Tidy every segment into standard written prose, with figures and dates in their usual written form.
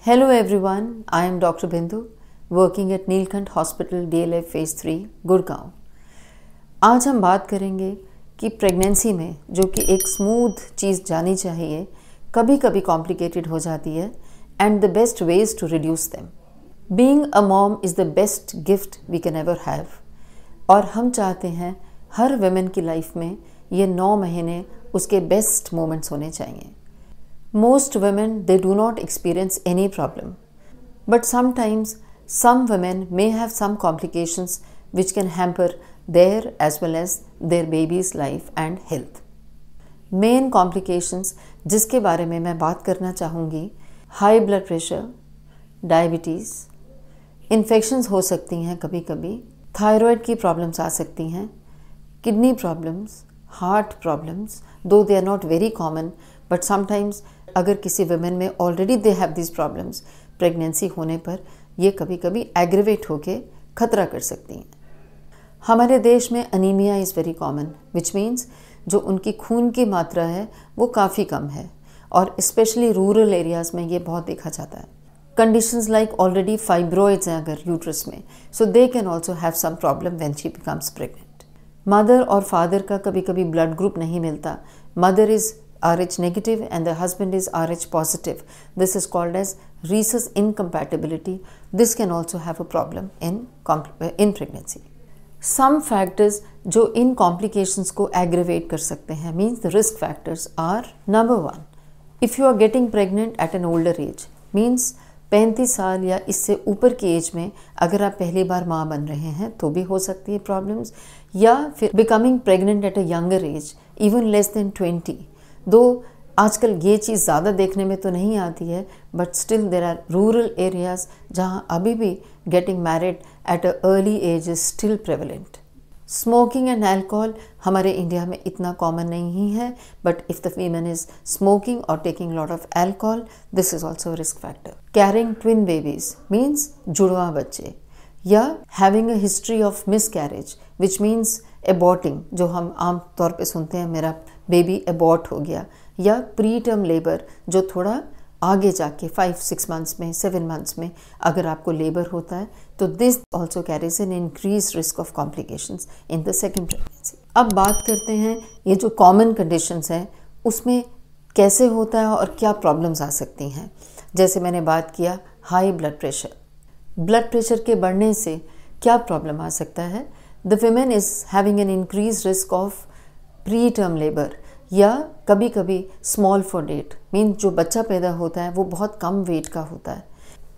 Hello everyone, I am Dr. Bindu, working at Neelkanth Hospital DLF Phase 3, Gurgaon. आज हम बात करेंगे कि प्रेगनेंसी में जो कि एक स्मूथ चीज़ जानी चाहिए कभी कभी कॉम्प्लिकेटेड हो जाती है and the best ways to reduce them. Being a mom is the best gift we can ever have, और हम चाहते हैं हर वुमेन की लाइफ में ये 9 महीने उसके बेस्ट मोमेंट्स होने चाहिए। Most women, they do not experience any problem, but sometimes some women may have some complications which can hamper their as well as their baby's life and health. Main complications जिसके बारे में मैं बात करना चाहूँगी, high blood pressure, diabetes, infections हो सकती हैं कभी कभी, थायराइड की प्रॉब्लम्स आ सकती हैं, kidney problems, heart problems, though they are not very common but sometimes अगर किसी वुमेन में already they have this problems, pregnancy होने पर ये कभी कभी एग्रेवेट होके खतरा कर सकती हैं। हमारे देश में anaemia is very common, which means जो उनकी खून की मात्रा है वो काफ़ी कम है, और स्पेशली रूरल एरियाज़ में ये बहुत देखा जाता है। कंडीशंस लाइक ऑलरेडी फाइब्रॉइड्स हैं अगर यूट्रस में, so they can also have some problem when she becomes pregnant. Mother और फादर का कभी कभी ब्लड ग्रुप नहीं मिलता, mother is Rh negative and the husband is Rh positive. This is called as rhesus incompatibility. This can also have a problem in pregnancy. Some factors जो इन complications को aggravate कर सकते हैं, means the risk factors are: number 1, if you are getting pregnant at an older age, means 35 साल या इससे ऊपर की एज में अगर आप पहली बार माँ बन रहे हैं तो भी हो सकती है प्रॉब्लम्स, या फिर becoming pregnant at a younger age, even less than 20। दो आजकल ये चीज़ ज़्यादा देखने में तो नहीं आती है, but still there are rural areas जहाँ अभी भी getting married at a early age is still prevalent. Smoking and alcohol हमारे इंडिया में इतना कॉमन नहीं है, but if the female is smoking और taking lot of alcohol, this is also risk factor. Carrying twin babies means जुड़वा बच्चे, या having a history of miscarriage which means aborting, जो हम आम तौर पे सुनते हैं मेरा बेबी एबॉर्ट हो गया, या प्री टर्म लेबर जो थोड़ा आगे जाके 5-6 मंथ्स में 7 मंथ्स में अगर आपको लेबर होता है, तो this also carries an increase risk of complications in the second pregnancy. अब बात करते हैं ये जो कॉमन कंडीशंस हैं उसमें कैसे होता है और क्या प्रॉब्लम्स आ सकती हैं। जैसे मैंने बात किया high blood pressure, blood pressure के बढ़ने से क्या प्रॉब्लम आ सकता है? The women is having an increase risk of pre term labour, या कभी कभी स्मॉल फॉर डेट, मीन जो बच्चा पैदा होता है वो बहुत कम वेट का होता है।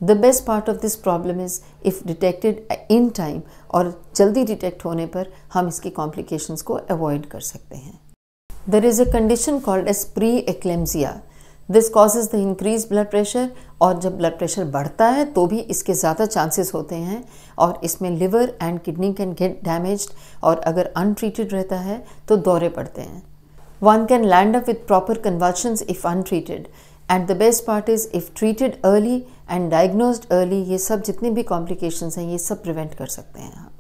The best part of this problem is if detected in time, और जल्दी डिटेक्ट होने पर हम इसकी कॉम्प्लिकेशंस को अवॉइड कर सकते हैं। There is a condition called as pre eclampsia. This causes the increase blood pressure, और जब ब्लड प्रेशर बढ़ता है तो भी इसके ज़्यादा चांसेस होते हैं, और इसमें liver and kidney can get damaged, और अगर अनट्रीटेड रहता है तो दौरे पड़ते हैं। One can land up with proper convulsions if untreated, and the best part is if treated early and diagnosed early, ये सब जितने भी complications हैं ये सब prevent कर सकते हैं हम,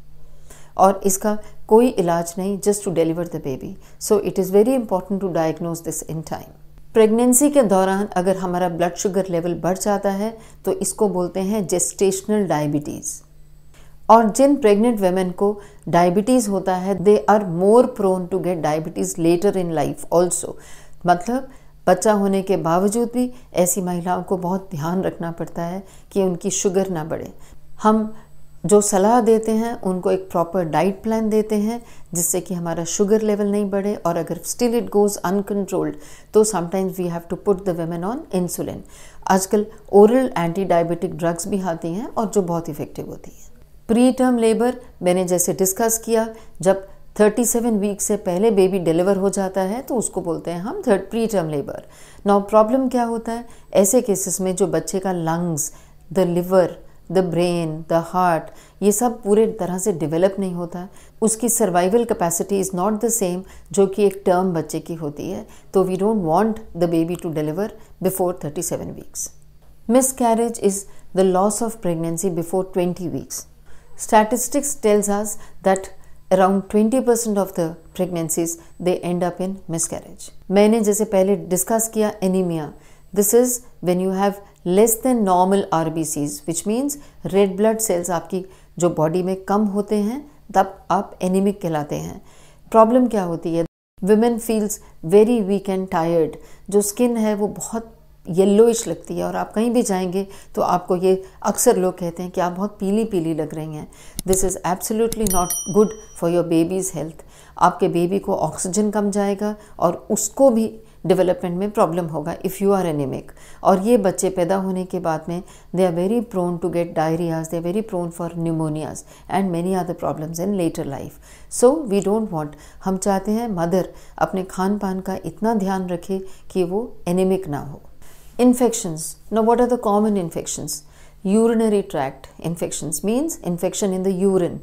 और इसका कोई इलाज नहीं, just to deliver the baby. So it is very important to diagnose this in time. Pregnancy के दौरान अगर हमारा ब्लड शुगर लेवल बढ़ जाता है तो इसको बोलते हैं जेस्टेशनल डायबिटीज़, और जिन प्रेग्नेंट वेमेन को डायबिटीज़ होता है they are more prone to get diabetes later in life also. मतलब बच्चा होने के बावजूद भी ऐसी महिलाओं को बहुत ध्यान रखना पड़ता है कि उनकी शुगर ना बढ़े। हम जो सलाह देते हैं उनको एक प्रॉपर डाइट प्लान देते हैं जिससे कि हमारा शुगर लेवल नहीं बढ़े, और अगर स्टिल इट गोज़ अनकंट्रोल्ड तो sometimes we have to put the women on insulin. आजकल ओरल एंटी डायबिटिक ड्रग्स भी आती हैं और जो बहुत इफेक्टिव होती हैं। प्री टर्म लेबर मैंने जैसे डिस्कस किया, जब 37 वीक से पहले बेबी डिलीवर हो जाता है तो उसको बोलते हैं हम pre term labour. Now problem क्या होता है ऐसे केसेस में? जो बच्चे का lungs, the liver, the brain, the heart, ये सब पूरे तरह से डेवलप नहीं होता, उसकी survival capacity is not the same जो कि एक टर्म बच्चे की होती है, तो we don't want the baby to deliver before 37 weeks. Miscarriage is the loss of pregnancy before 20 weeks. Statistics tells us that around 20% of the pregnancies they end up in miscarriage. मैंने जैसे पहले discuss किया anaemia, this is when you have less than normal RBCs, which means red blood cells आपकी जो body में कम होते हैं, तब आप एनीमिक कहलाते हैं। प्रॉब्लम क्या होती है? Women feels very weak and tired, जो स्किन है वो बहुत येलोइश लगती है, और आप कहीं भी जाएंगे तो आपको ये अक्सर लोग कहते हैं कि आप बहुत पीली पीली लग रही हैं। This is absolutely not good for your babies health. आपके बेबी को ऑक्सीजन कम जाएगा और उसको भी डेवलपमेंट में प्रॉब्लम होगा इफ़ यू आर एनीमिक। और ये बच्चे पैदा होने के बाद में they are very prone to get diarrhoeas, they are very prone for pneumonias and many other problems in later life. So we don't want, हम चाहते हैं मदर अपने खान पान का इतना ध्यान रखे कि वो एनीमिक ना हो। Infections. Now what are the common infections? Urinary tract infections means infection in the urine.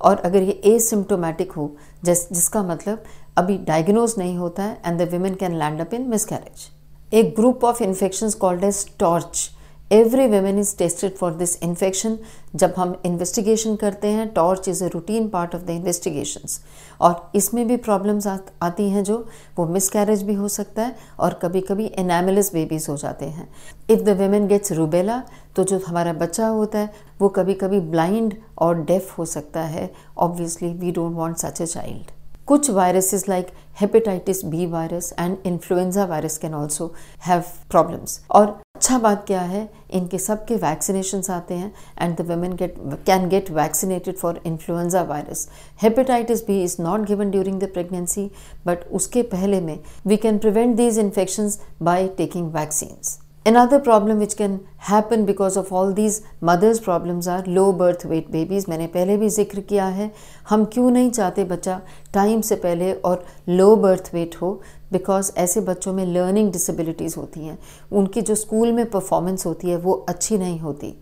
और अगर ये asymptomatic हो, जिसका मतलब अभी डायग्नोज नहीं होता है, and the women can land up in miscarriage. A group of infections called as TORCH. Every woman is tested for this infection. जब हम इन्वेस्टिगेशन करते हैं, torch is a routine part of the investigations, और इसमें भी problems आती हैं, जो वो मिसकैरेज भी हो सकता है और कभी कभी एनामिलस बेबीज हो जाते हैं। If the women gets rubella, तो जो हमारा बच्चा होता है वो कभी कभी ब्लाइंड और डेफ हो सकता है। Obviously we don't want such a child. कुछ viruses like hepatitis B virus and influenza virus can also have problems. और अच्छा बात क्या है, इनके सबके वैक्सीनेशंस आते हैं, and the women can get vaccinated for influenza virus. Hepatitis B is not given during the pregnancy, but उसके पहले में we can prevent these infections by taking vaccines. Another problem which can happen because of all these mothers problems are low birth weight babies. मैंने पहले भी जिक्र किया है, हम क्यों नहीं चाहते बच्चा टाइम से पहले और लो बर्थ वेट हो, बिकॉज ऐसे बच्चों में लर्निंग डिसेबिलिटीज़ होती हैं, उनकी जो स्कूल में परफॉर्मेंस होती है वो अच्छी नहीं होती।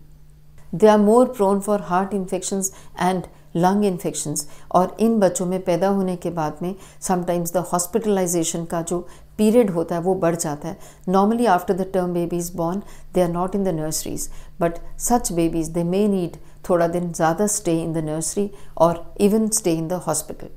They are more prone for heart infections and lung infections, और इन बच्चों में पैदा होने के बाद में समटाइम्स द हॉस्पिटलाइजेशन का जो पीरियड होता है वो बढ़ जाता है। Normally after the term baby is born they are not in the nurseries, but such babies they may need थोड़ा दिन ज़्यादा स्टे इन द नर्सरी और even stay in the hospital.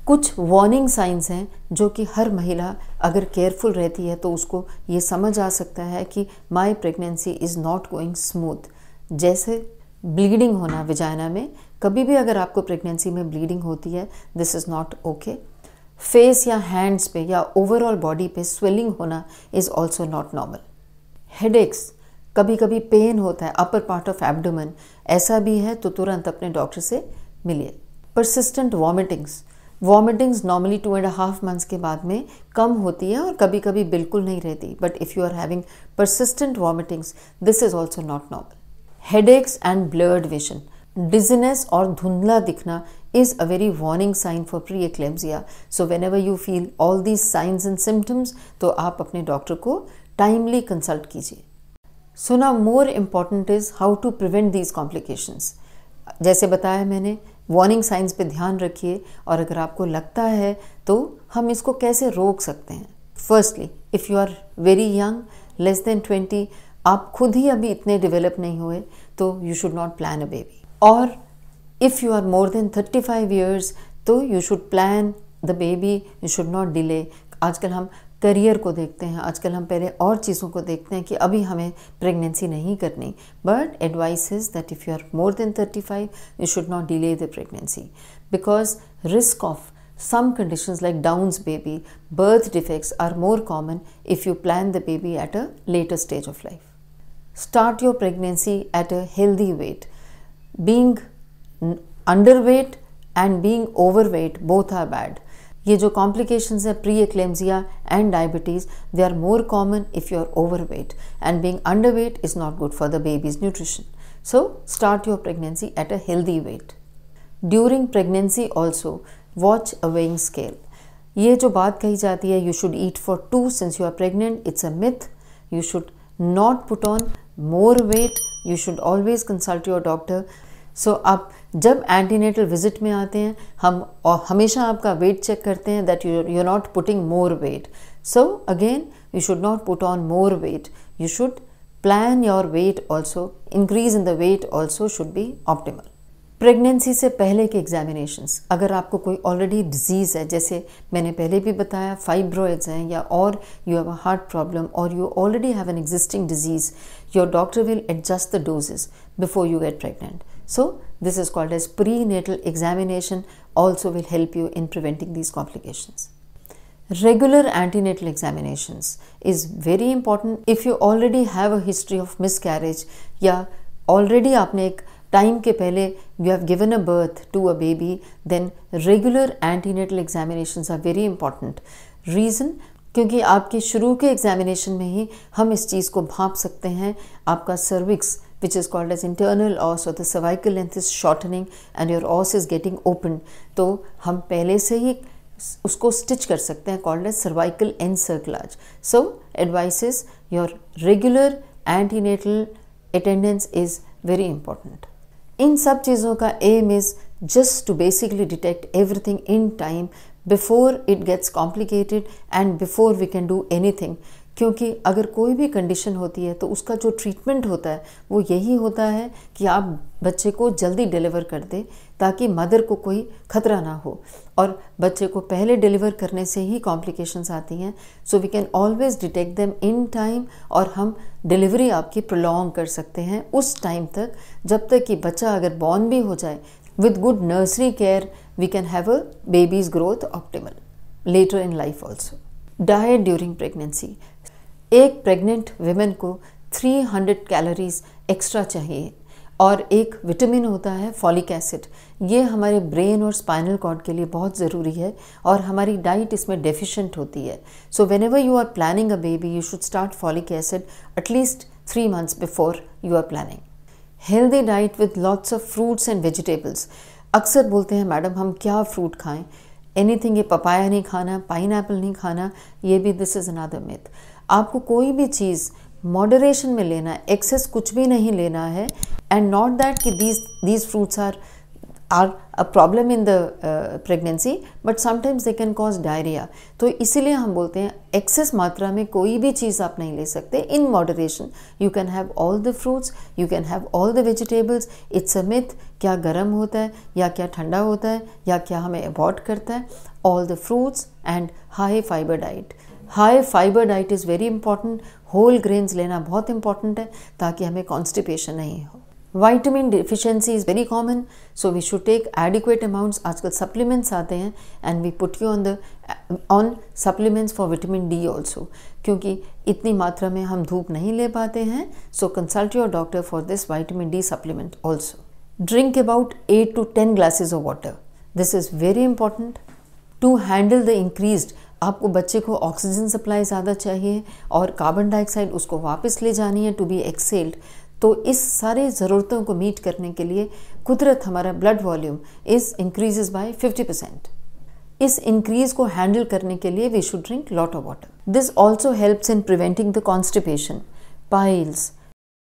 कुछ वार्निंग साइंस हैं जो कि हर महिला अगर केयरफुल रहती है तो उसको ये समझ आ सकता है कि my pregnancy is not going smooth. जैसे ब्लीडिंग होना विजाइना में, कभी भी अगर आपको प्रेगनेंसी में ब्लीडिंग होती है, this is not okay. Face या हैंड्स पे या ओवरऑल बॉडी पे स्वेलिंग होना is also not normal. Headaches, कभी कभी पेन होता है अपर पार्ट ऑफ एब्डोमेन, ऐसा भी है तो तुरंत अपने डॉक्टर से मिलिए। परसिस्टेंट वॉमिटिंग्स नॉर्मली 2.5 मंथ्स के बाद में कम होती है और कभी कभी बिल्कुल नहीं रहती, but if you are having persistent vomitings this is also not normal. Headaches and blurred vision, dizziness और धुंधला दिखना is a very warning sign for pre-eclampsia. So whenever you feel all these signs and symptoms, तो आप अपने doctor को timely consult कीजिए। So now more important is how to prevent these complications. जैसे बताया मैंने, वार्निंग साइंस पे ध्यान रखिए, और अगर आपको लगता है तो हम इसको कैसे रोक सकते हैं। Firstly, if you are very young, less than 20, आप खुद ही अभी इतने डेवलप नहीं हुए, तो you should not plan a baby. और if you are more than 35 years, तो you should plan the baby, you should not delay. आजकल हम करियर को देखते हैं, आजकल हम पहले और चीज़ों को देखते हैं कि अभी हमें प्रेगनेंसी नहीं करनी, but advice is that if you are more than 35 you should not delay the pregnancy, because risk of some conditions like Down's baby, birth defects are more common if you plan the baby at a later stage of life. Start your pregnancy at a healthy weight. Being underweight and being overweight both are bad. ये जो complications है pre-eclampsia and diabetes, they are more common if you are overweight, and being underweight is not good for the baby's nutrition. So start your pregnancy at a healthy weight. During pregnancy also watch a weighing scale. ये जो बात कही जाती है you should eat for 2 since you are pregnant, it's a myth. You should not put on more weight. You should always consult your doctor. सो आप जब antenatal visit में आते हैं, हम और हमेशा आपका वेट चेक करते हैं that you are not putting more weight. So again you should not put on more weight, you should plan your weight also, increase in the weight also should be optimal. Pregnancy से पहले के examinations, अगर आपको कोई already disease है, जैसे मैंने पहले भी बताया फाइब्रॉइड्स हैं, या और you have a heart problem और you already have an existing disease, your doctor will adjust the doses before you get pregnant. So this is called as prenatal examination, also will help you in preventing these complications. Regular antenatal examinations is very important. If you already have a history of miscarriage या already आपने एक time के पहले you have given a birth to a baby, then regular antenatal examinations are very important. Reason, क्योंकि आपके शुरू के examination में ही हम इस चीज़ को भांप सकते हैं, आपका cervix which is called as internal os or the cervical length is shortening and your os is getting open, तो हम पहले से ही उसको स्टिच कर सकते हैं, called as cervical encerclage. So advice is your regular antenatal attendance is very important. इन सब चीज़ों का aim is just to basically detect everything in time before it gets complicated and before we can do anything. क्योंकि अगर कोई भी condition होती है तो उसका जो ट्रीटमेंट होता है वो यही होता है कि आप बच्चे को जल्दी डिलीवर कर दें ताकि मदर को कोई खतरा ना हो, और बच्चे को पहले डिलीवर करने से ही कॉम्प्लिकेशंस आती हैं. So we can always detect them in time, और हम डिलीवरी आपकी प्रोलॉन्ग कर सकते हैं उस टाइम तक जब तक कि बच्चा अगर बॉर्न भी हो जाए. With good nursery care we can have a baby's growth optimal later in life also. Diet during pregnancy. एक प्रेग्नेंट विमेन को 300 कैलोरीज एक्स्ट्रा चाहिए, और एक विटामिन होता है फॉलिक एसिड. ये हमारे ब्रेन और स्पाइनल कॉर्ड के लिए बहुत ज़रूरी है और हमारी डाइट इसमें डेफिशिएंट होती है. So when ever you are planning a baby you should start folic acid at least 3 months before you are planning. Healthy diet with lots of fruits and vegetables. अक्सर बोलते हैं मैडम हम क्या फ्रूट खाएं, anything, ये papaya नहीं खाना, pineapple नहीं खाना, ये भी दिस इज़ अनदर मिथ. आपको कोई भी चीज़ मॉडरेशन में लेना है, एक्सेस कुछ भी नहीं लेना है. एंड नॉट दैट कि these fruits are a problem in the pregnancy, but sometimes they can cause diarrhoea. तो इसीलिए हम बोलते हैं एक्सेस मात्रा में कोई भी चीज़ आप नहीं ले सकते. In moderation you can have all the fruits, you can have all the vegetables. It's a myth. क्या गर्म होता है या क्या ठंडा होता है या क्या हमें अबॉर्ट करता है. All the fruits and high fibre diet. High fibre diet is very important. Whole grains लेना बहुत इंपॉर्टेंट है ताकि हमें कॉन्स्टिपेशन नहीं हो. Vitamin deficiency is very common, so we should take adequate amounts. आजकल सप्लीमेंट्स आते हैं and we put you on supplements for vitamin D also, क्योंकि इतनी मात्रा में हम धूप नहीं ले पाते हैं. So consult your doctor for this vitamin D supplement also. Drink about 8 to 10 glasses of water. This is very important to handle the increased. आपको बच्चे को ऑक्सीजन सप्लाई ज़्यादा चाहिए और कार्बन डाइऑक्साइड उसको वापस ले जानी है टू बी एक्सेल्ड. तो इस सारे ज़रूरतों को मीट करने के लिए कुदरत हमारा blood volume is increases by 50%. इस इंक्रीज को हैंडल करने के लिए we should drink lot of water. This also helps in preventing the constipation, piles,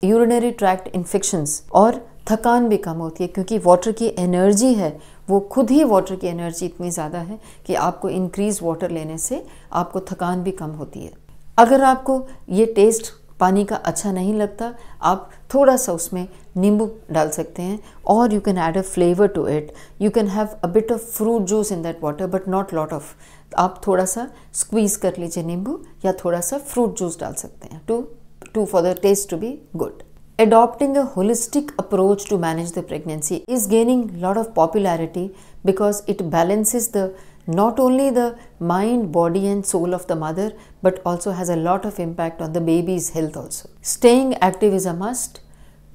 urinary tract infections, और थकान भी कम होती है क्योंकि वाटर की एनर्जी है, वो खुद ही वाटर की एनर्जी इतनी ज़्यादा है कि आपको इंक्रीज वाटर लेने से आपको थकान भी कम होती है. अगर आपको ये टेस्ट पानी का अच्छा नहीं लगता, आप थोड़ा सा उसमें नींबू डाल सकते हैं, और you can add a flavour to it. You can have a bit of fruit juice in that water but not lot of. आप थोड़ा सा स्क्वीज कर लीजिए नींबू, या थोड़ा सा फ्रूट जूस डाल सकते हैं to for the taste to be good. Adopting a holistic approach to manage the pregnancy is gaining a lot of popularity because it balances not only the mind, body and soul of the mother, but also has a lot of impact on the baby's health also. Staying active is a must.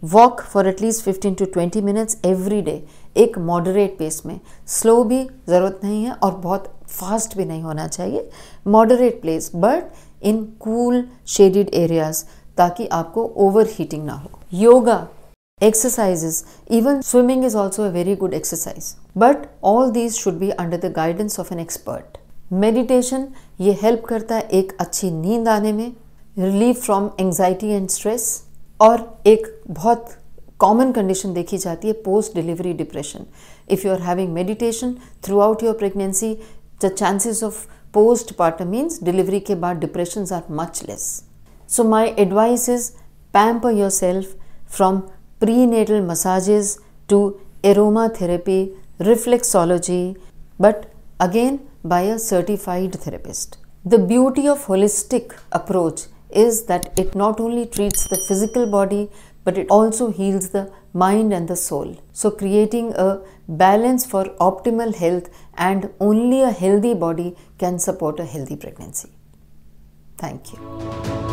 Walk for at least 15 to 20 minutes every day. एक moderate pace में, slow भी ज़रूरत नहीं है और बहुत fast भी नहीं होना चाहिए. Moderate pace, but in cool shaded areas, ताकि आपको ओवर हीटिंग ना हो. Yoga, exercises, even swimming is also a very good exercise. But all these should be under the guidance of an expert. Meditation ये help करता है एक अच्छी नींद आने में, relief from anxiety and stress, और एक बहुत कॉमन कंडीशन देखी जाती है post delivery depression. If you are having meditation throughout your pregnancy, the chances of postpartum means delivery के बाद depressions are much less. So my advice is pamper yourself from prenatal massages to aromatherapy, reflexology, but again by a certified therapist. The beauty of holistic approach is that it not only treats the physical body, but it also heals the mind and the soul. So creating a balance for optimal health, and only a healthy body can support a healthy pregnancy. Thank you.